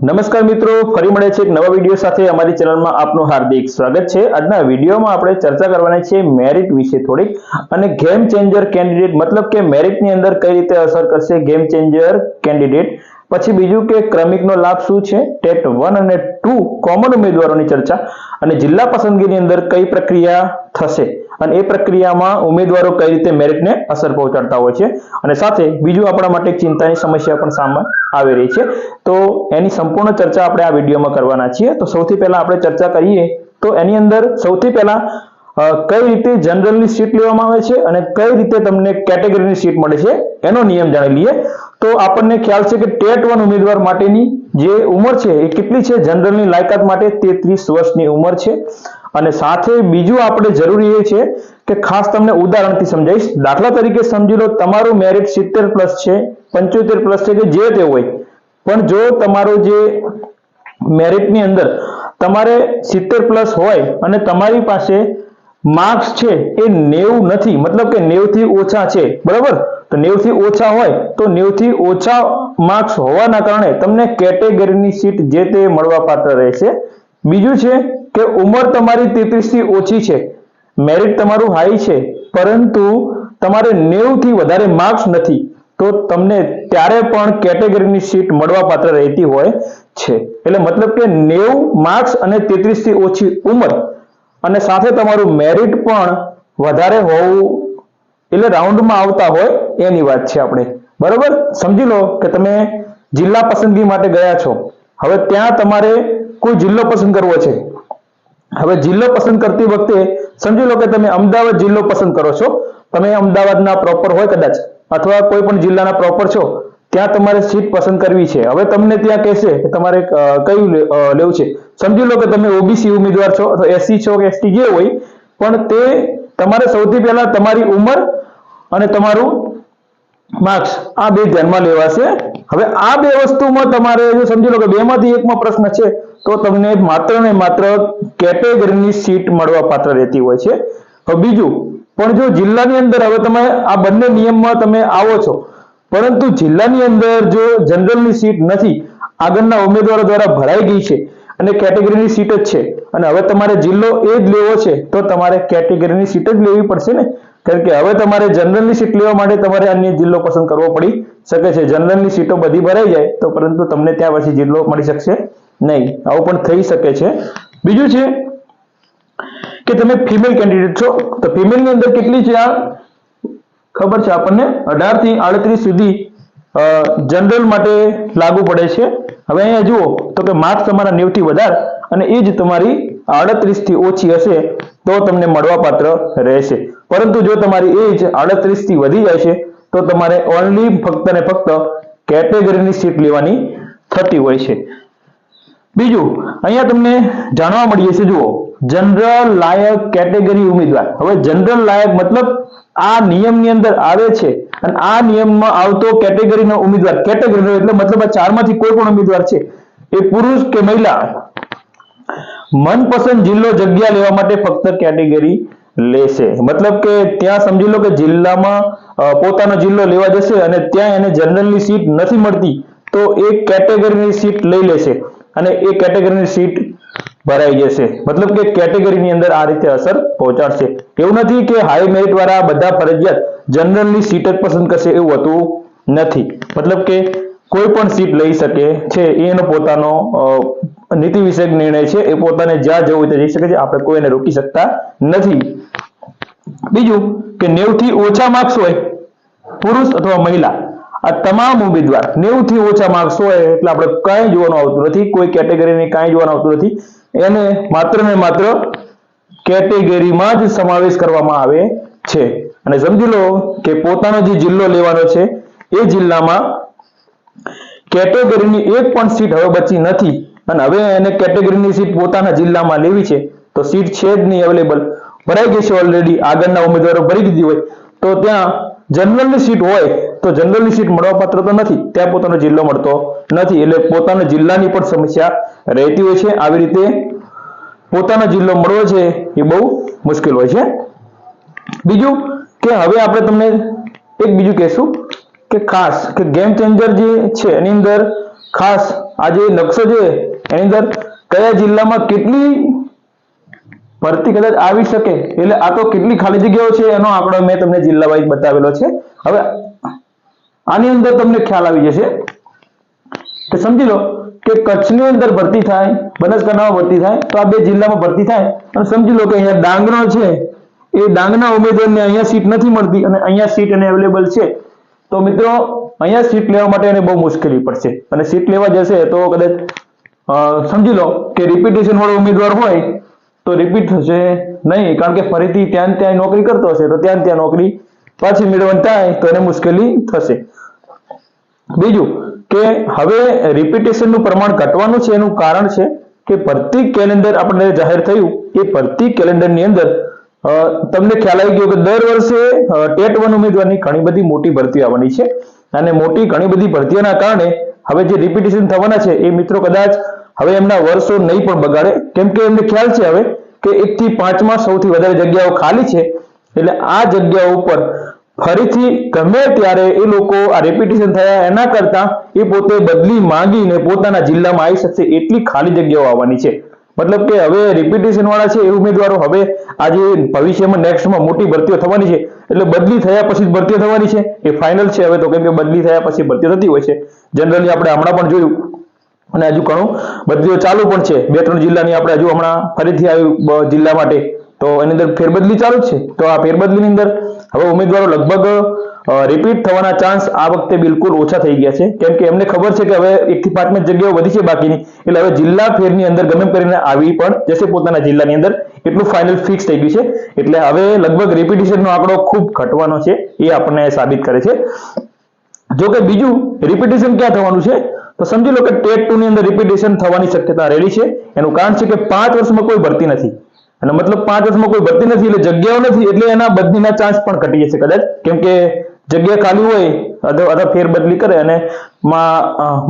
નમસ્કાર મિત્રો, ફરી મળે છે એક નવા વિડીયો સાથે અમારી ચેનલમાં આપનું હાર્દિક સ્વાગત છે। આજના વિડીયોમાં આપણે ચર્ચા કરવાની છે મેરિટ વિશે થોડીક અને ગેમ ચેન્જર કેન્ડિડેટ મતલબ કે મેરિટની અંદર કઈ રીતે અસર કરશે ગેમ ચેન્જર કેન્ડિડેટ। પછી બીજું કે ક્રમિકનો લાભ શું છે, ટેટ 1 અને 2 કોમન ઉમેદવારોની ચર્ચા અને જિલ્લા પસંદગીની અંદર કઈ પ્રક્રિયા થશે અને એ પ્રક્રિયામાં ઉમેદવારો કઈ રીતે મેરિટને અસર પહોંચાડતા હોય છે અને સાથે બીજું આપણા માટે ચિંતાની સમસ્યા પણ સામે આવી રહી છે, તો એની સંપૂર્ણ ચર્ચા આપણે આ વિડીયોમાં કરવાના છીએ। તો સૌથી પહેલા આપણે ચર્ચા કરીએ તો એની અંદર સૌથી પહેલા કઈ રીતે જનરલની સીટ લેવામાં આવે છે અને કઈ રીતે તમને કેટેગરીની સીટ મળે છે એનો નિયમ જાણી લઈએ। તો આપણને ખ્યાલ છે કે ટેટ 1 ઉમેદવાર માટેની જે ઉંમર છે એ કેટલી છે, જનરલની લાયકાત માટે 33 વર્ષની ઉંમર છે અને સાથે બીજું આપણે જરૂરી એ છે કે ખાસ તમને ઉદાહરણથી સમજાવીશ। દાખલા તરીકે સમજી લો તમારું મેરિટ 70 પ્લસ છે, 75 પ્લસ છે કે જે તે હોય, પણ જો તમારું જે મેરિટની અંદર તમારે 70 પ્લસ હોય અને તમારી પાસે માર્ક્સ છે એ 90 નથી, મતલબ કે 90 થી ઓછા છે, બરાબર, તો 90 થી ઓછા હોય તો 90 થી ઓછા માર્ક્સ હોવાના કારણે તમને કેટેગરીની સીટ જે તે મળવાપાત્ર રહેશે। બીજું છે કે ઉંમર તમારી 33 થી ઓછી છે, મેરિટ તમારું હાઈ છે, પરંતુ તમારે 90 થી વધારે માર્ક્સ નથી, તો તમને ત્યારે પણ કેટેગરીની સીટ મળવાપાત્ર રહેતી હોય છે। એટલે મતલબ કે 90 માર્ક્સ અને 33 થી ઓછી ઉંમર અને સાથે તમારું મેરિટ પણ વધારે હોવું એટલે રાઉન્ડમાં આવતા હોય એની વાત છે આપણે, બરાબર। સમજી લો કે તમે જિલ્લા પસંદગી માટે ગયા છો, હવે ત્યાં તમારે કોઈ જિલ્લો પસંદ કરવો છે। હવે જિલ્લો પસંદ કરતી વખતે સમજી લો કે તમે અમદાવાદ જિલ્લો પસંદ કરો છો, તમે અમદાવાદના પ્રોપર હોય કદાચ અથવા કોઈ પણ જિલ્લાના પ્રોપર છો, ત્યાં તમારે સીટ પસંદ કરવી છે। હવે તમને ત્યાં કહેશે કે તમારે કયું લેવું છે, સમજી લો કે તમે ઓબીસી ઉમેદવાર છો અથવા એસસી છો કે એસટી જે હોય, પણ તે તમારે સૌથી પહેલા તમારી ઉંમર અને તમારું માર્ક્સ આ બે ધ્યાનમાં લેવાશે। હવે આ બે વસ્તુમાં તમારે જો સમજી લો કે બેમાંથી એકમાં પ્રશ્ન છે તો તમને માત્ર ને માત્ર કેટેગરીની સીટ મળવા પાત્ર રહેતી હોય છે। હવે બીજું પણ જો જિલ્લાની અંદર હવે તમે આ બંને નિયમમાં તમે આવો છો, પરંતુ જિલ્લાની અંદર જો જનરલની સીટ નથી, આગળના ઉમેદવારો દ્વારા ભરાઈ ગઈ છે અને કેટેગરીની સીટ જ છે અને હવે તમારે જિલ્લો એ જ લેવો છે, તો તમારે કેટેગરીની સીટ જ લેવી પડશે ને, કારણ કે હવે તમારે જનરલની સીટ લેવા માટે તમારે અન્ય જિલ્લો પસંદ કરવો પડી શકે છે। જનરલની સીટો બધી ભરાઈ જાય તો પરંતુ તમને ત્યાં પછી જિલ્લો મળી શકશે નહીં, આવું પણ થઈ શકે છે। બીજું છે કે તમે ફિમેલ કેન્ડિડેટ છો, તો ફિમેલની અંદર કેટલી છે આ ખબર છે આપણને, 18 થી 38 સુધી જનરલ માટે લાગુ પડે છે। હવે અહીંયા જુઓ તો કે માર્ક્સ તમારા 90 થી વધારે અને એ જ તમારી 38 થી ઓછી હશે તો તમને મળવાપાત્ર રહેશે, પરંતુ જો તમારી એજ 38 થી વધી જાય છે તો તમારે ઓનલી ફક્ત ને ફક્ત કેટેગરીની સીટ લેવાની થતી હોય છે। બીજું અહીંયા તમને જાણવા મળીએ છે, જુઓ જનરલ લાયક કેટેગરી ઉમેદવાર। હવે જનરલ લાયક મતલબ આ નિયમની અંદર આવે છે અને આ નિયમમાં આવતો કેટેગરીનો ઉમેદવાર, કેટેગરીનો એટલે મતલબ આ ચારમાંથી કોઈ પણ ઉમેદવાર છે એ પુરુષ કે મહિલા મનપસંદ જિલ્લો જગ્યા લેવા માટે ફક્ત કેટેગરી લેશે। મતલબ કે ત્યાં સમજી લો કે જિલ્લામાં પોતાનો જિલ્લો લેવા જશે અને ત્યાં એને જનરલની સીટ નથી મળતી તો એ કેટેગરીની સીટ લઈ લેશે અને એ કેટેગરીની સીટ ભરાઈ જશે, મતલબ કે કેટેગરીની અંદર આ રીતે અસર પહોંચાડશે। એવું નથી કે હાઈ મેરિટ વાળા બધા ફરજિયાત જનરલની સીટ જ પસંદ કરશે, એવું હોતું નથી, મતલબ કે કોઈ પણ સીટ લઈ શકે છે, એનો પોતાનો નીતિ વિષયક નિર્ણય છે, એ પોતાને જ્યાં જવું તે જઈ શકે છે, આપણે કોઈને રોકી શકતા નથી। બીજું કે 90 થી ઓછા માર્ક્સ હોય પુરુષ અથવા મહિલા, આ તમામ ઉમેદવાર 90 થી ઓછા માર્ક્સ હોય એટલે આપણે કાંઈ જોવાનું આવતું નથી, કોઈ કેટેગરીને કાંઈ જોવાનું આવતું નથી, એને માત્ર ને માત્ર કેટેગરીમાં જ સમાવેશ કરવામાં આવે છે। અને સમજી લો કે પોતાનો જે જિલ્લો લેવાનો છે એ જિલ્લામાં કેટેગરીની એક પણ સીટ હવે બચી નથી અને હવે એને કેટેગરીની સીટ પોતાના જિલ્લામાં લેવી છે તો સીટ છે જ નહીં અવેલેબલ, ભરાઈ ગઈ છે ઓલરેડી, આગળના ઉમેદવારો ભરી દીધી હોય તો ત્યાં જનરલની સીટ હોય તો જનરલની સીટ મળવાપાત્ર તો નથી, ત્યાં પોતાનો જિલ્લો મળતો નથી, એટલે પોતાના જિલ્લાની પણ સમસ્યા રહેતી હોય છે। આવી રીતે પોતાનો જિલ્લો મળવો છે એ બહુ મુશ્કેલ હોય છે। બીજું કે હવે આપણે તમને એક બીજું કહેશું કે ખાસ કે ગેમ ચેન્જર જે છે એની અંદર ખાસ આ જે નકશો છે એની અંદર કયા જિલ્લામાં કેટલી ભરતી કદાચ આવી શકે, એટલે આ તો કેટલી ખાલી જગ્યાઓ છે એનો આંકડો મેં તમને જિલ્લા વાઇઝ બતાવેલો છે. હવે આની અંદર તમને ખ્યાલ આવી જશે કે સમજી લો કે કચ્છની અંદર ભરતી થાય, બનાસકાંઠામાં ભરતી થાય, તો આ બે જિલ્લામાં ભરતી થાય, અને સમજી લો કે અહીંયા ડાંગનો છે એ ડાંગના ઉમેદવારને અહીંયા સીટ નથી મળતી અને અહીંયા સીટ એને અવેલેબલ છે, તો મિત્રો અહીંયા સીટ લેવા માટે એને બહુ મુશ્કેલી પડશે, અને સીટ લેવા જશે તો કદાચ સમજી લો કે રિપીટેશન વાળો ઉમેદવાર હોય તો રિપીટ થશે નહીં, કારણ કે ફરીથી ત્યાં નોકરી કરતો હશે તો ત્યાં નોકરી પાછી મેળવવાની થાય તો એને મુશ્કેલી થશે. બીજું કે હવે રિપીટેશનનું પ્રમાણ ઘટવાનું છે, એનું કારણ છે કે ભરતી કેલેન્ડર આપણે જાહેર થયું, એ ભરતી કેલેન્ડરની અંદર તમને ખ્યાલ આવી ગયો કે દર વર્ષે ટેટ 1 ઉમેદવારની ઘણી બધી મોટી ભરતી આવવાની છે, અને ઘણી બધી ભરતીઓના કારણે હવે જે રિપીટેશન થવાના છે એ મિત્રો કદાચ હવે એમના વર્ષો નહીં પણ બગાડે, કેમ કે એમને ખ્યાલ છે હવે કે 1 થી 5 માં સૌથી વધારે જગ્યાઓ ખાલી છે, એટલે આ જગ્યાઓ ઉપર ફરીથી ગમે ત્યારે એ લોકો આ રિપીટેશન થયા એના કરતા એ પોતે બદલી માંગીને પોતાના જિલ્લામાં આવી શકશે, એટલી ખાલી જગ્યાઓ આવવાની છે. મતલબ કે હવે રિપીટેશન વાળા છે એ ઉમેદવારો હવે આજે ભવિષ્યમાં નેક્સ્ટમાં મોટી ભરતીઓ થવાની છે, એટલે બદલી થયા પછી ભરતીઓ થવાની છે એ ફાઇનલ છે હવે તો, કેમ કે બદલી થયા પછી ભરતીઓ થતી હોય છે જનરલી, આપણે હમણાં પણ જોયું, અને હજુ ઘણું બદલીઓ ચાલુ પણ છે. 2-3 જિલ્લાની આપણે હજુ હમણાં ફરીથી આવ્યું જિલ્લા માટે, તો એની અંદર ફેરબદલી ચાલુ જ છે. તો આ ફેરબદલીની અંદર હવે ઉમેદવારો લગભગ રિપીટ થવાના ચાન્સ આ વખતે બિલકુલ ઓછા થઈ ગયા છે, કેમ કે એમને ખબર છે કે હવે 1 થી 5 માં જગ્યાઓ વધી છે બાકીની, એટલે હવે જિલ્લા ફેરની અંદર ગમે કરીને આવી પણ જશે પોતાના જિલ્લાની અંદર, એટલું ફાઇનલ ફિક્સ થઈ ગયું છે. એટલે હવે લગભગ રિપીટેશનનો આંકડો ખૂબ ઘટવાનો છે એ આપણને સાબિત કરે છે. જો કે બીજું રિપીટેશન ક્યાં થવાનું છે, તો સમજી લો કે ટેટ 2 ની અંદર રિપીટેશન થવાની શક્યતા રહેલી છે. એનું કારણ છે કે 5 વર્ષમાં કોઈ ભરતી નથી, અને મતલબ 5 વર્ષમાં કોઈ ભરતી નથી એટલે જગ્યાઓ નથી, એટલે એના બદલીના ચાન્સ પણ ઘટી જશે કદાચ, કેમ કે જગ્યા ખાલી હોય અથવા ફેરબદલી કરે અને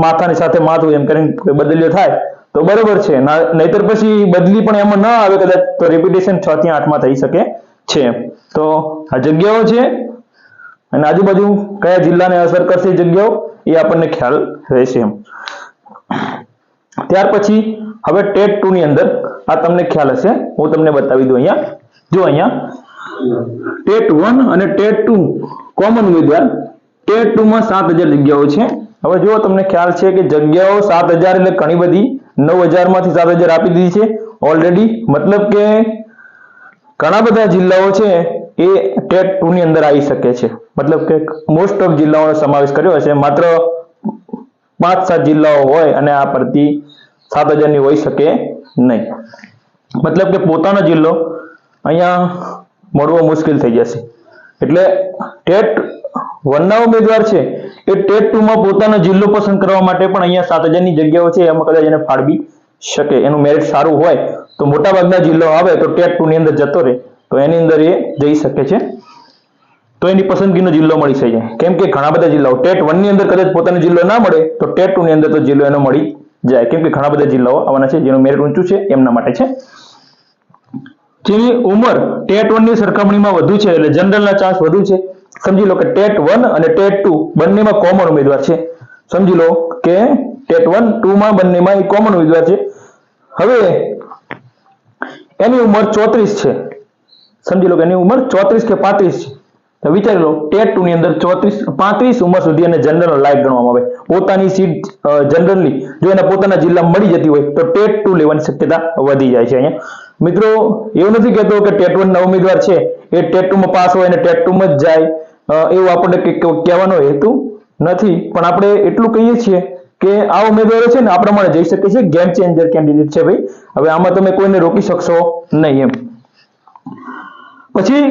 માથાની સાથે માથું એમ કરીને બદલીઓ થાય તો બરોબર છે, નહીતર પછી બદલી પણ એમાં ન આવે કદાચ તો રિપીટેશન 6 થી 8 માં થઈ શકે છે. તો આ જગ્યાઓ છે અને આજુબાજુ કયા જિલ્લાને અસર કરશે જગ્યાઓ એ આપણને ખ્યાલ રહેશે. ત્યાર પછી હવે ટેટ 2 ની અંદર આ તમને ખ્યાલ હશે, હું તમને બતાવી દઉં અહીંયા. જો અહીંયા ટેટ 1 અને ટેટ 2 કોમન ઉમેદવાર, ટેટ 2 માં 7000 જગ્યાઓ છે. હવે જો તમને ખ્યાલ છે કે જગ્યાઓ 7000 એટલે ઘણી બધી, 9000 માંથી 7000 આપી દીધી છે ઓલરેડી, મતલબ કે ઘણા બધા જિલ્લાઓ છે એ ટેટ 2 ની અંદર આવી શકે છે, મતલબ કે મોસ્ટ ઓફ જિલ્લાઓનો સમાવેશ કર્યો હશે. માત્ર 5-7 જિલ્લાઓ હોય અને આ ભરતી 7000 ની હોઈ શકે નહીં, મતલબ કે પોતાનો જિલ્લો અહીંયા મળવો મુશ્કેલ થઈ જશે. એટલે ટેટ 1 ના ઉમેદવાર છે એ ટેટ 2 માં પોતાનો જિલ્લો પસંદ કરવા માટે પણ અહીંયા 7000 ની જગ્યાઓ છે એમાં કદાચ એને ફાળવી શકે, એનું મેરિટ સારું હોય તો મોટાભાગના જિલ્લાઓ આવે તો ટેટ 2 ની અંદર જતો રહે તો એની અંદર એ જઈ શકે છે, તો એની પસંદગીનો જિલ્લો મળી શકે. કેમ કે ઘણા બધા જિલ્લાઓ ટેટ 1 ની અંદર કદાચ પોતાનો જિલ્લો ના મળે તો ટેટ 2 ની અંદર તો જિલ્લો એનો મળી જાય, કેમ કે ઘણા બધા જિલ્લાઓ આવવાના છે જેનું મેરિટ ઊંચું છે એમના માટે છે. જેની ઉંમર ટેટ 1 ની સરખામણીમાં વધુ છે એટલે જનરલના ચાન્સ વધુ છે. સમજી લો કે ટેટ 1 અને ટેટ 2 બંનેમાં કોમન ઉમેદવાર છે. સમજી લો કે ટેટ 1, 2 માં બંનેમાં એ કોમન ઉમેદવાર છે. હવે એની ઉંમર 34 છે. સમજી લો કે એની ઉંમર 34 કે 35 છે. તો વિચારી લો ટેટ 2 ની અંદર 35 ઉંમર સુધી એને જનરલ લાયક ગણવામાં આવે. પોતાની સીટ જનરલી જો એને પોતાના જિલ્લામાં મળી જતી હોય તો ટેટ 2 લેવાની શક્યતા વધી જાય છે. અહીંયા મિત્રો એવું નથી કહેતો કે ટેટ 1 ના ઉમેદવાર છે એ ટેટ 2 માં પાસ હોય અને ટેટ 2 માં જ જાય, એવું આપણે કહેવાનો હેતુ નથી, પણ આપણે એટલું કહીએ છીએ કે આ ઉમેદવારો છે ને આ પ્રમાણે જઈ શકે છે, ગેમ ચેન્જર કેન્ડિડેટ છે ભાઈ. હવે આમાં તમે કોઈને રોકી શકશો નહીં એમ. પછી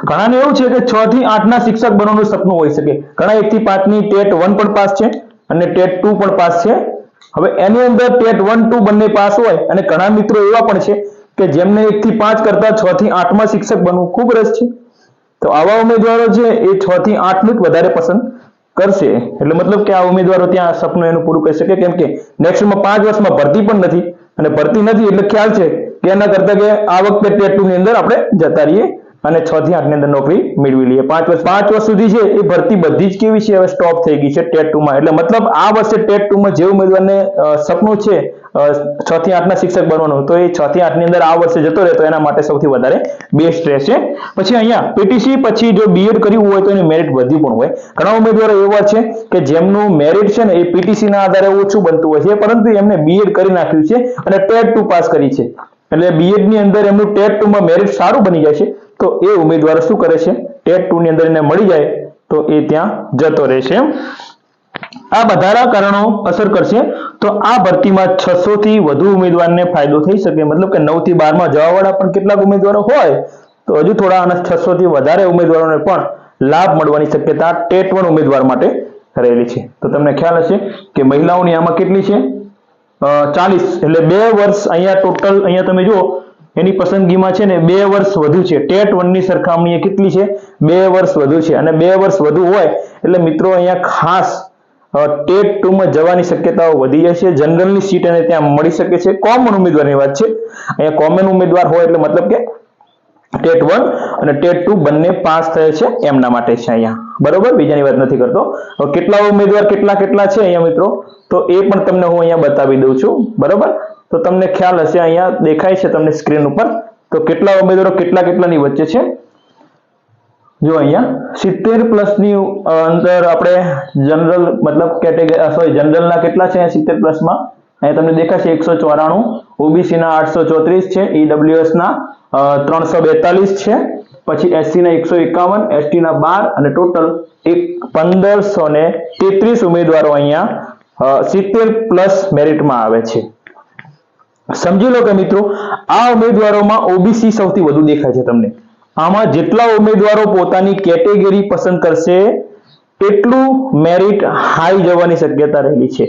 ઘણાને એવું છે કે 6 થી 8 ના શિક્ષક બનવાનું સપનું હોઈ શકે. ઘણા 1 થી 5 ની ટેટ 1 પણ પાસ છે અને ટેટ 2 પણ પાસ છે. હવે એની અંદર ટેટ 1, 2 બંને પાસ હોય અને ઘણા મિત્રો એવા પણ છે કે જેમને 1 થી 5 કરતા 6 થી 8 માં શિક્ષક બનવું ખૂબ રસ છે. તો આવા ઉમેદવારો છે એ 6 થી 8 નું જ વધારે પસંદ કરશે. એટલે મતલબ કે આ ઉમેદવારો ત્યાં સપનું એનું પૂરું કરી શકે, કેમ કે નેક્સ્ટમાં 5 વર્ષમાં ભરતી પણ નથી, અને ભરતી નથી એટલે ખ્યાલ છે કે એના કરતા કે આ વખતે ટેટ 2 ની અંદર આપણે જતા રહીએ અને 6 થી 8 ની અંદર નોકરી મેળવી લઈએ. 5 વર્ષ સુધી છે એ ભરતી બધી જ કેવી છે હવે સ્ટોપ થઈ ગઈ છે ટેટ 2 માં. એટલે મતલબ આ વર્ષે ટેટ 2 માં જે ઉમેદવારને સપનું છે 6 થી 8 ના શિક્ષક બનવાનું, તો એ 6 થી 8 ની અંદર આ વર્ષે જતો રહે તો એના માટે સૌથી વધારે બેસ્ટ રહેશે. પછી અહીંયા પીટીસી પછી જો બીએડ કર્યું હોય તો એની મેરિટ વધી પણ હોય. ઘણા ઉમેદવારો એવા છે કે જેમનું મેરિટ છે ને એ પીટીસી ના આધારે ઓછું બનતું હોય છે, પરંતુ એમને બીએડ કરી નાખ્યું છે અને ટેટ 2 પાસ કરી છે, એટલે બીએડ ની અંદર એમનું ટેટ 2 માં મેરિટ સારું બની જાય છે. તો એ ઉમેદવારો શું કરે છે, ટેટ 2 ની અંદર એને મળી જાય તો એ ત્યાં જતો રહેશે. આ બધા કારણો અસર કરશે. તો આ ભરતીમાં 600 થી વધુ ઉમેદવારને ફાયદો થઈ શકે, મતલબ કે 9 થી 12 માં જવા વાળા પણ કેટલાક ઉમેદવારો હોય તો હજુ થોડા અને 600 થી વધારે ઉમેદવારોને પણ લાભ મળવાની શક્યતા ટેટ 1 ઉમેદવાર માટે રહેલી છે. તો તમને ખ્યાલ હશે કે મહિલાઓની આમાં કેટલી છે 40, એટલે 2 વર્ષ અહીંયા ટોટલ અહીંયા તમે જુઓ એની પસંદગીમાં છે ને 2 વર્ષ વધુ છે. ટેટ 1 ની સરખામણીએ કેટલી છે 2 વર્ષ વધુ છે, અને 2 વર્ષ વધુ હોય એટલે મિત્રો અહીંયા ખાસ ટેટ 2 માં જવાની શક્યતાઓ વધી જાય છે. જનરલની સીટ એને ત્યાં મળી શકે છે. કોમન ઉમેદવારની વાત છે, અહીંયા કોમન ઉમેદવાર હોય એટલે મતલબ કે ટેટ 1 અને ટેટ 2 બંને પાસ થયે છે એમના માટે છે અહીંયા, બરોબર, બીજાની વાત નથી કરતો. હવે કેટલા ઉમેદવાર કેટલા છે અહીંયા મિત્રો, તો એ પણ તમને હું અહીંયા બતાવી દઉં છું, બરોબર. તો તમને ખ્યાલ હશે અહીંયા દેખાય છે તમને સ્ક્રીન ઉપર, તો કેટલા ઉમેદવારો કેટલાની વચ્ચે છે. જો અહીંયા 70 પ્લસ ની અંદર આપણે જનરલ મતલબ કેટેગરી જનરલ ના કેટલા છે 70 પ્લસ માં અહીંયા તમને દેખાશે 194, ઓબીસી ના 834 છે, ઈડબ્લ્યુએસ ના 342 છે, પછી એસસી ના 151, એસટી ના 12 અને ટોટલ 1533 ઉમેદવારો અહીંયા 70 પ્લસ મેરિટમાં આવે છે. સમજી લો કે મિત્રો આ ઉમેદવારોમાં ઓબીસી સૌથી વધુ દેખાય છે તમને. આમાં જેટલા ઉમેદવારો પોતાની કેટેગરી પસંદ કરશે એટલું મેરિટ હાઈ જવાની શક્યતા રહેલી છે.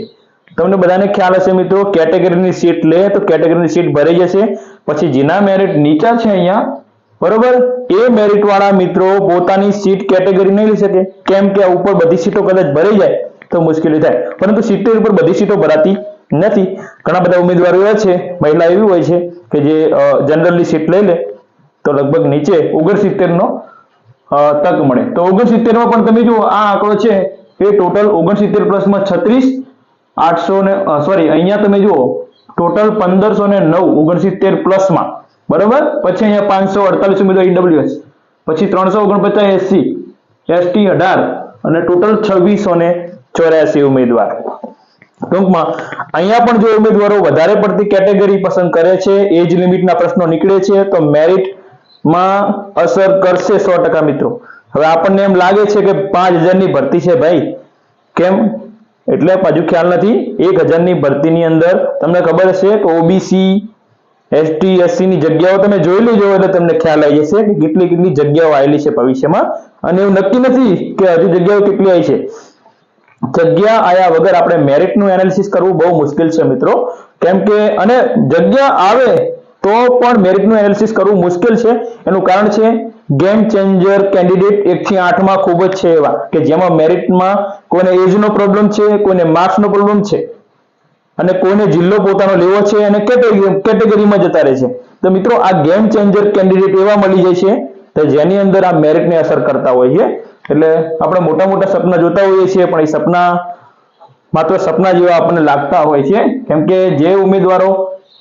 તમને બધાને ખ્યાલ હશે મિત્રો, કેટેગરીની સીટ લે તો કેટેગરીની સીટ ભરાઈ જશે, પછી જેના મેરિટ નીચા છે અહીંયા, બરોબર, એ મેરિટ વાળા મિત્રો પોતાની સીટ કેટેગરી નહીં લઈ શકે, કેમ કે ઉપર બધી સીટો કદાચ ભરાઈ જાય તો મુશ્કેલી થાય. પરંતુ 70 ઉપર બધી સીટો ભરાતી નથી. ઘણા બધા ઉમેદવારો એવા છે, મહિલા એવી હોય છે કે જે જનરલની સીટ લઈ લે તો લગભગ નીચે 69 નો તક મળે. તો 69 માં પણ તમે જુઓ આ આંકડો છે એ ટોટલ 69 પ્લસ માં 36 800 ને અહીંયા તમે જુઓ ટોટલ 1509 69 પ્લસ માં, બરોબર. પછી અહીંયા 548 ઉમેદવાર ઈડબ્લ્યુએસ, પછી 349 એસસી, એસટી 18 અને ટોટલ 2684 ઉમેદવાર. ટૂંકમાં અહીંયા પણ જો ઉમેદવારો વધારે પડતી કેટેગરી પસંદ કરે છે, એજ લિમિટના પ્રશ્નો નીકળે છે તો મેરિટ માં અસર કરશે 100% મિત્રો. હવે આપણને એમ લાગે છે કે 5000 ની ભરતી છે ભાઈ, કેમ એટલે હજુ ખ્યાલ નથી. 1000 ની ભરતીની અંદર તમને ખબર હશે કે ઓબીસી એસટી એસસી ની જગ્યાઓ તમે જોઈ લેજો એટલે તમને ખ્યાલ આવી જશે કે કેટલી જગ્યાઓ આવેલી છે ભવિષ્યમાં, અને એવું નક્કી નથી કે હજુ જગ્યાઓ કેટલી આવી છે. જગ્યા આયા વગર આપણે મેરિટનું એનાલિસિસ કરવું બહુ મુશ્કેલ છે મિત્રો, કેમ કે અને જગ્યા આવે તો પણ મેરિટનું એનાલિસિસ કરવું મુશ્કેલ છે. એનું કારણ છે ગેમ ચેન્જર કેન્ડિડેટ 1 થી 8 માં ખૂબ જ છે એવા કે જેમાં મેરિટમાં કોઈને એજનો પ્રોબ્લેમ છે, કોઈને માર્ક્સનો પ્રોબ્લેમ છે, અને કોઈને જિલ્લો પોતાનો લેવો છે અને કેટેગરીમાં જતા રહે છે. તો મિત્રો આ ગેમ ચેન્જર કેન્ડિડેટ એવા મળી જાય છે તો જેની અંદર આ મેરિટને અસર કરતા હોય છે. એટલે આપણે મોટા સપના જોતા હોઈએ છીએ પણ એ સપના માત્ર સપના જેવા આપણને લાગતા હોય છે, કેમ કે જે ઉમેદવારો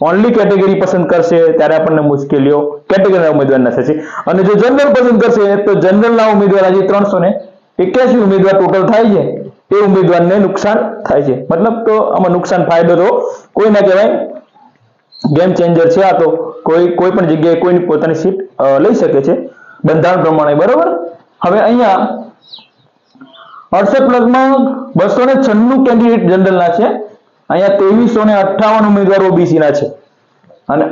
ઓનલી કેટેગરી પસંદ કરશે ત્યારે આપણને મુશ્કેલીઓ કેટેગરીના ઉમેદવારના થશે, અને જો જનરલ પસંદ કરશે તો જનરલના ઉમેદવાર આજે 381 ઉમેદવાર ટોટલ થાય છે, એ ઉમેદવારને નુકસાન થાય છે. મતલબ તો આમાં નુકસાન ફાયદો તો કોઈ ના કહેવાય, ગેમ ચેન્જર છે આ તો કોઈ પણ જગ્યાએ કોઈની પોતાની સીટ લઈ શકે છે બંધારણ પ્રમાણે, બરોબર. હવે અહીંયા 68 પ્લસમાં 296 કેન્ડિડેટ જનરલના છે, અહીંયા 2358 ઉમેદવારો ઓબીસી ના છે, અને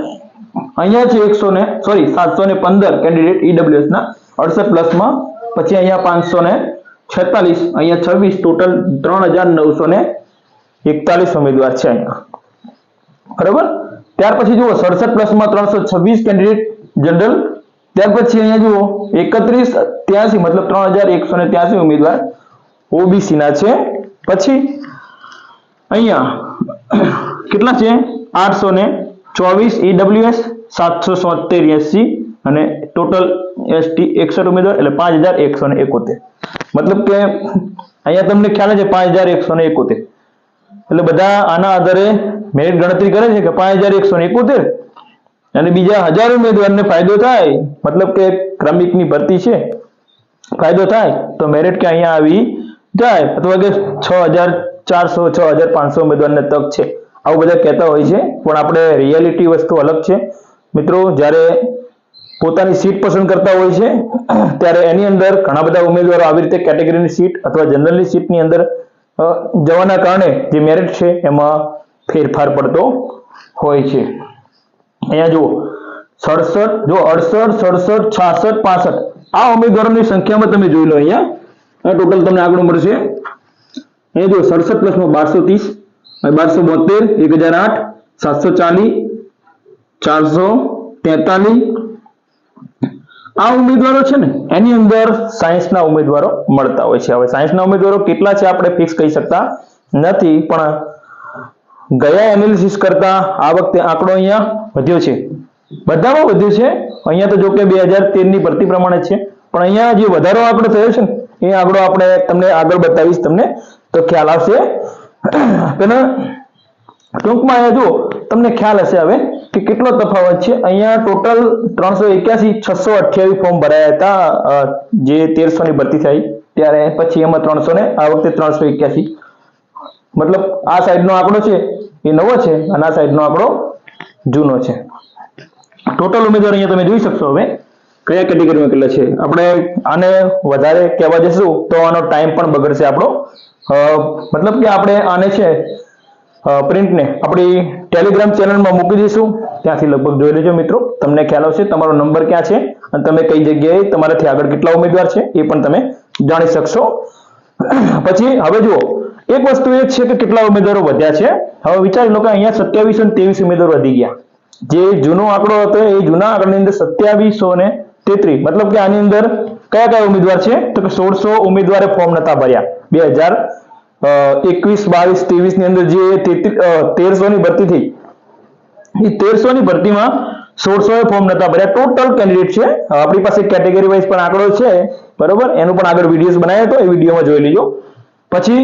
અહીંયા છે 715 કેન્ડિડેટ ઈડબ્લ્યુએસ ના 68 પ્લસમાં, પછી અહીંયા 546, અહીંયા 26, ટોટલ 3941 ઉમેદવાર છે અહીંયા, બરાબર. ત્યાર પછી જુઓ 67 પ્લસમાં 326 કેન્ડિડેટ જનરલ, ત્યાર પછી અહીંયા જુઓ 3183 મતલબ 3183 ઉમેદવાર ઓબીસી ના છે. પછી અહીંયા કેટલા છે 824 ઈડબ્લ્યુએસ, 777 એસસી અને ટોટલ એસટી 61 ઉમેદવાર એટલે 5171. મતલબ કે અહીંયા તમને ખ્યાલ છે 5171 એટલે બધા આના આધારે મેરિટ ગણતરી કરે છે કે 5171 અને બીજા 1000 ઉમેદવારને ફાયદો થાય, મતલબ કે ક્રમિકની ભરતી છે ફાયદો થાય તો મેરિટ કે અહીંયા આવી જાય, અથવા કે 6400 6500 ઉમેદવારને તક છે આવું બધા કહેતા હોય છે. પણ આપણે રિયાલિટી વસ્તુ અલગ છે મિત્રો. જ્યારે પોતાની સીટ પસંદ કરતા હોય છે ત્યારે એની અંદર ઘણા બધા ઉમેદવારો આવી રીતે કેટેગરીની સીટ અથવા જનરલની સીટની અંદર જવાના કારણે જે મેરિટ છે એમાં ફેરફાર પડતો હોય છે. અહીંયા જુઓ 67 જો 68 67 66 65 આ ઉમેદવારોની સંખ્યામાં તમે જોઈ લો. અહીંયા ટોટલ તમને આંકડો મળશે. અહીંયા જો 67 પ્લસમાં 1230, 1272, 1008, 740, 443 આ ઉમેદવારો છે ને એની અંદર સાયન્સના ઉમેદવારો મળતા હોય છે. હવે સાયન્સના ઉમેદવારો કેટલા છે આપણે ફિક્સ કહી શકતા નથી, પણ ગયા એનાલિસિસ કરતા આ વખતે આંકડો અહીંયા વધ્યો છે, બધામાં વધ્યો છે. અહીંયા તો જો કે 2013 ની ભરતી પ્રમાણે છે, પણ અહીંયા જે વધારો આંકડો થયો છે ને એ આંકડો આપણે તમને આગળ બતાવીશ તમને તો ખ્યાલ આવશે. પેલા ટૂંકમાં અહીંયા જો તમને ખ્યાલ હશે હવે કે કેટલો તફાવત છે. અહીંયા ટોટલ 381 628 ફોર્મ ભરાયા હતા જે 1300 ની ભરતી થઈ ત્યારે, પછી એમાં 300 ને આ વખતે 381. મતલબ આ સાઈડનો આંકડો છે એ નવો છે અને આ સાઈડનો આંકડો જૂનો છે. ટોટલ ઉમેદવાર અહીંયા તમે જોઈ શકશો હવે કયા કેટેગરીમાં કેટલા છે. આપણે આને વધારે કહેવા જશું તો આનો ટાઈમ પણ બગડશે આપણો. મતલબ કે આપણે આને છે પ્રિન્ટને આપણી ટેલિગ્રામ ચેનલમાં મૂકી દઈશું, ત્યાંથી લગભગ જોઈ લેજો મિત્રો, તમને ખ્યાલ આવશે તમારો નંબર ક્યાં છે અને તમે કઈ જગ્યાએ તમારાથી આગળ કેટલા ઉમેદવાર છે એ પણ તમે જાણી શકશો. પછી હવે જુઓ એક વસ્તુ એ છે કે કેટલા ઉમેદવારો વધ્યા છે. હવે વિચારી લો કે અહીંયા 2723 ઉમેદવારો વધી ગયા. જે જૂનો આંકડો હતો એ જૂના આંકડાની અંદર 2733, મતલબ કે આની અંદર કયા કયા ઉમેદવાર છે તો કે 1600 ઉમેદવારે ફોર્મ નતા ભર્યા. 2021 22 23 ની અંદર જે 1300 ની ભરતી થઈ એ 1300 ની ભરતીમાં 1600 એ ફોર્મ નતા ભર્યા. ટોટલ કેન્ડિડેટ છે, આપણી પાસે કેટેગરી વાઇઝ પણ આંકડો છે બરોબર, એનું પણ આગળ વિડીયોઝ બનાવ્યો હતો, એ વિડીયોમાં જોઈ લેજો. પછી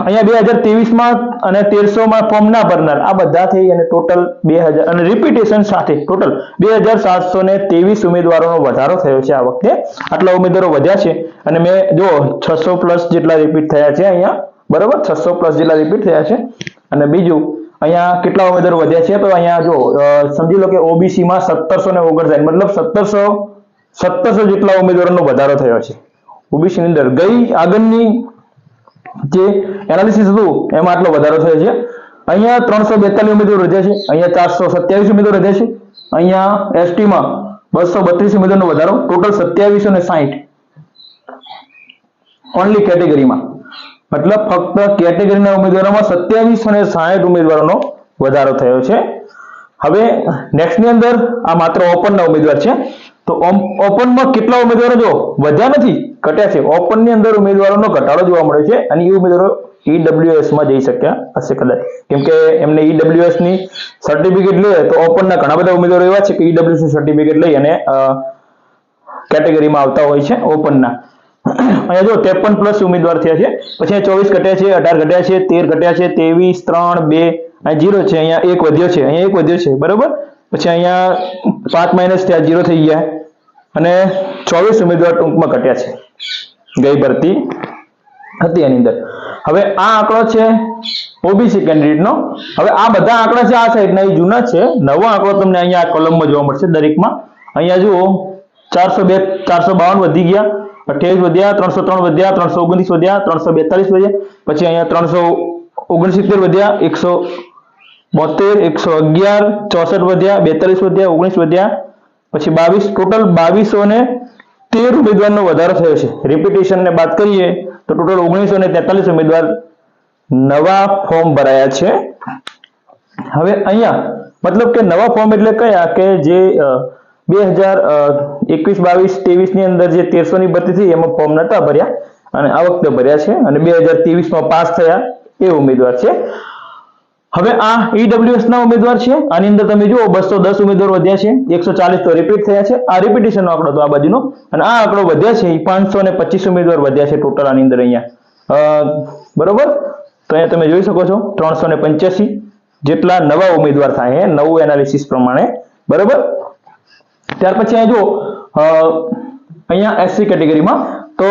અહીંયા 2023 માં અને 1300 માં ફોર્મ ના ભરનાર આ બધા થઈ અને ટોટલ 2000 અને રિપીટેશન સાથે ટોટલ 2723 ઉમેદવારોનો વધારો થયો છે આ વખતે. આટલા ઉમેદવારો વધ્યા છે અને મેં જો 600 પ્લસ જેટલા રિપીટ થયા છે અહીંયા બરોબર, 600 પ્લસ જેટલા રિપીટ થયા છે. અને બીજું અહીંયા કેટલા ઉમેદવારો વધ્યા છે તો અહીંયા જો સમજી લો કે ઓબીસી માં 1759, મતલબ 1700 જેટલા ઉમેદવારોનો વધારો થયો છે ઓબીસી ની અંદર. ગઈ આગળની જે એનાલિસિસ હતું એમાં આટલો વધારો થયો છે. અહીંયા 342 ઉમેદવારો વધ્યા છે, અહીંયા 427 ઉમેદવારો વધ્યા છે, અહીંયા એસટી માં 232 ઉમેદવારનો વધારો, ટોટલ 2760 ઓનલી કેટેગરીમાં. મતલબ ફક્ત કેટેગરીના ઉમેદવારોમાં 2760 ઉમેદવારોનો વધારો થયો છે. હવે નેક્સ્ટ ની અંદર આ માત્ર ઓપનના ઉમેદવાર છે તો ઓપનમાં કેટલા ઉમેદવારો જો વધ્યા નથી ઘટ્યા છે. ઓપન ની અંદર ઉમેદવારોનો ઘટાડો જોવા મળ્યો છે અને એ ઉમેદવારો ઈડબ્લ્યુએસ માં જઈ શક્યા હશે કદાચ, કેમ કે એમને ઈડબ્લ્યુએસ ની સર્ટિફિકેટ લે તો ઓપનના ઘણા બધા ઉમેદવારો એવા છે કે ઈડબ્લ્યુએસ ની સર્ટિફિકેટ લઈ અને કેટેગરીમાં આવતા હોય છે ઓપનના. અહીંયા જો 53 પ્લસ ઉમેદવાર થયા છે. પછી 24 ઘટ્યા છે, 18 ઘટ્યા છે, 13 ઘટ્યા છે, 23 3 2 0 છે, અહીંયા 1 વધ્યો છે, અહીંયા 1 વધ્યો છે બરોબર. પછી અહીંયા 5 માઇનસ થયા, 0 થઈ ગયા અને 24 ઉમેદવાર ટૂંકમાં ઘટ્યા છે ગઈ ભરતી હતી એની અંદર. હવે આ આંકડો છે ઓબીસી કેન્ડિડેટનો. હવે આ બધા આંકડા છે આ સાઈડના એ જૂના છે, નવો આંકડો તમને અહીંયા આ કોલમમાં જોવા મળશે દરેકમાં. અહીંયા જુઓ 402 452 વધી ગયા, 28 વધ્યા, 303 વધ્યા, 329 વધ્યા, 342 વધ્યા, પછી અહીંયા 369 વધ્યા, 172 111 64 વધ્યા, 42 વધ્યા, 19 વધ્યા, પછી 22, ટોટલ 2213 ઉમેદવારનો વધારો થયો છે. રિપીટેશન ને બાદ કરીએ તો ટોટલ 1943 ઉમેદવાર નવા ફોર્મ ભરાયા છે. હવે અહીંયા મતલબ કે નવા ફોર્મ એટલે કયા કે જે 2021 22 23 ની અંદર જે 1300 ની ભરતી થઈ એમાં ફોર્મ નતા ભર્યા અને આ વખતે ભર્યા છે અને 2023 માં પાસ થયા એ ઉમેદવાર છે. હવે આ ઈડબ્લ્યુએસ ના ઉમેદવાર છે. આની અંદર તમે જુઓ 210 ઉમેદવાર વધ્યા છે, 140 તો રિપીટ થયા છે. આ રિપીટેશન નો આંકડો તો આ બાજુનો, અને આ આંકડો વધ્યા છે 525 ઉમેદવાર વધ્યા છે ટોટલ આની અંદર અહીંયા. બરોબર, તો અહીંયા તમે જોઈ શકો છો 385 જેટલા નવા ઉમેદવાર થાય છે નવું એનાલિસિસ પ્રમાણે. બરોબર, ત્યાર પછી અહીંયા જુઓ અહીંયા એસસી કેટેગરીમાં તો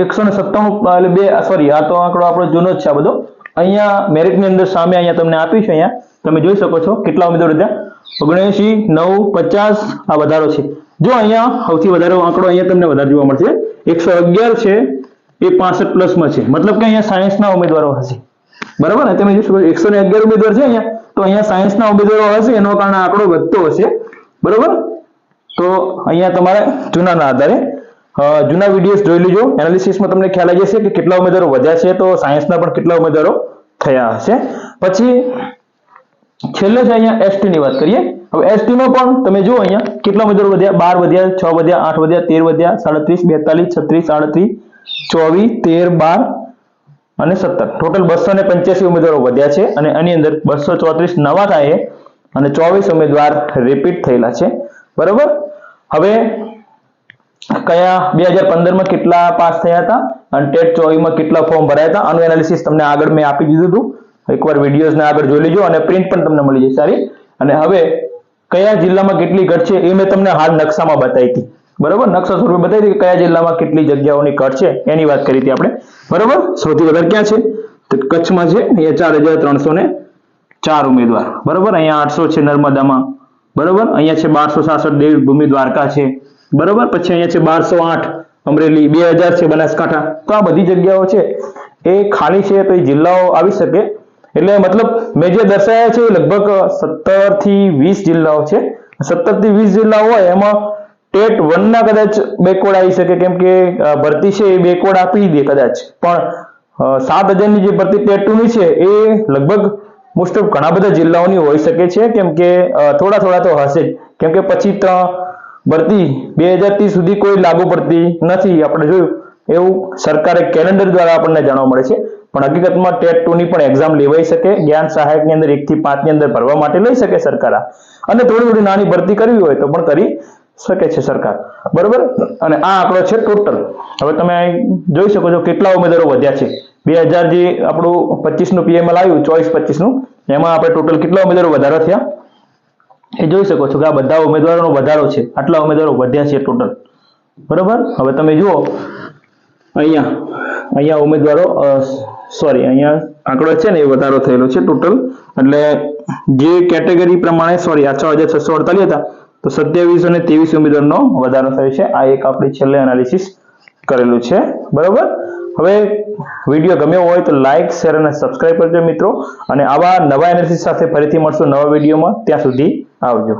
197 બે સોરી આ તો આંકડો આપણો જૂનો જ છે આ બધો. અહીંયા મેરિટ ની અંદર સામે અહીંયા તમને આપ્યું છે, અહીંયા તમે જોઈ શકો છો કેટલા ઉમેદવારો હતા, 79, 9, 50 આ વધારો છે. જો અહીંયા સૌથી વધારે આંકડો અહીંયા તમને વધારે જોવા મળશે, 111 છે એ 65 પ્લસ માં છે, મતલબ કે અહીંયા સાયન્સના ઉમેદવારો હશે. બરાબર ને, તમે જોઈ શકો 111 ઉમેદવાર છે અહીંયા, તો અહીંયા સાયન્સના ઉમેદવારો હશે, એનો કારણે આંકડો વધતો હશે. બરોબર, તો અહીંયા તમારે જૂનાના આધારે જૂના વિડીયોઝ જોઈ લેજો, એનાલિસિસમાં તમને ખ્યાલ આવી જશે કે કેટલા ઉમેદવારો વધ્યા છે, તો સાયન્સના પણ કેટલા ઉમેદવારો થયા હશે. પછી છેલ્લે છે અહીંયા એસટી ની વાત કરીએ. હવે એસટી નો પણ તમે જુઓ અહીંયા કેટલા ઉમેદવારો વધ્યા, 12 વધ્યા, 6 વધ્યા, 8 વધ્યા, 13 વધ્યા, 37, 42, 36, 38, 13, 12 અને 17, ટોટલ 285 ઉમેદવારો વધ્યા છે. અને આની અંદર 234 નવા થાય અને 24 ઉમેદવાર રિપીટ થયેલા છે. બરોબર, હવે કયા 2015 માં કેટલા પાસ થયા હતા અને ટેટ 24 માં કેટલા ફોર્મ ભરાયા હતા, આનું એનાલિસિસ તમને આગળ મેં આપી દીધું હતું. એકવાર વિડીયોઝ ને આગળ જોઈ લેજો, અને પ્રિન્ટ પણ તમને મળી જશે સારી. અને હવે કયા જિલ્લામાં કેટલી ઘટ છે એ મેં તમને હાલ નકશામાં બતાવી હતી. બરોબર, નકશા સ્વરૂપે બતાવી હતી કે કયા જિલ્લામાં કેટલી જગ્યાઓની ઘટ છે એની વાત કરી હતી આપણે. બરોબર, સૌથી વધારે ક્યાં છે તો કચ્છમાં છે, અહીંયા 4304 ઉમેદવાર. બરોબર, અહીંયા 800 છે નર્મદામાં. બરોબર, અહીંયા છે 1266 દેવભૂમિ દ્વારકા છે. બરોબર, પછી અહીંયા છે 1208 અમરેલી, 2000 છે બનાસકાંઠા. તો આ બધી જગ્યાઓ છે એ ખાલી છે, તો એ જિલ્લાઓ આવી શકે. એટલે મતલબ મેં જે દર્શાવ્યા છે એ લગભગ 17 થી 20 જિલ્લાઓ છે. 17 થી 20 જિલ્લાઓ હોય એમાં ટેટ 1 ના કદાચ બેકવર્ડ આવી શકે, કેમ કે ભરતી છે એ બેકવર્ડ આપી દે કદાચ, પણ 7000 ની જે ભરતી ટેટ 2 ની છે એ લગભગ મોસ્ટ ઓફ ઘણા બધા જિલ્લાઓની હોઈ શકે છે, કેમ કે થોડા તો હશે જ, કેમ કે પછી ભરતી 2030 સુધી કોઈ લાગુ પડતી નથી. આપણે જોયું એવું સરકારે કેલેન્ડર દ્વારા આપણને જાણવા મળે છે, પણ હકીકતમાં ટેટ 2 ની પણ એક્ઝામ લેવાઈ શકે. જ્ઞાન સહાયક ની અંદર 1 થી 5 ની અંદર ભરવા માટે લઈ શકે સરકાર, અને થોડી નાની ભરતી કરવી હોય તો પણ કરી શકે છે સરકાર. બરોબર, અને આ આંકડો છે ટોટલ. હવે તમે જોઈ શકો છો કેટલા ઉમેદવારો વધ્યા છે. 2000 જે આપણું 25 નું પીએમએલ આવ્યું 24-25 નું, એમાં આપણે ટોટલ કેટલા ઉમેદવારો વધારો થયા એ જોઈ શકો છો કે આ બધા ઉમેદવારોનો વધારો છે, આટલા ઉમેદવારો વધ્યા છે ટોટલ. બરોબર, હવે તમે જુઓ અહીંયા ઉમેદવારો સોરી અહીંયા આંકડો છે ને એ વધારો થયેલો છે ટોટલ. એટલે જે કેટેગરી પ્રમાણે સોરી આ 6648 હતા, તો 27 અને 23 ઉમેદવારનો વધારો થયો છે. આ એક આપણે છેલ્લે એનાલિસિસ કરેલું છે. બરોબર, હવે વિડીયો ગમ્યો હોય તો લાઈક, શેર અને સબસ્ક્રાઇબ કરજો મિત્રો, અને આવા નવા એનાલિસિસ સાથે ફરીથી મળશું નવા વિડીયોમાં. ત્યાં સુધી આવજો.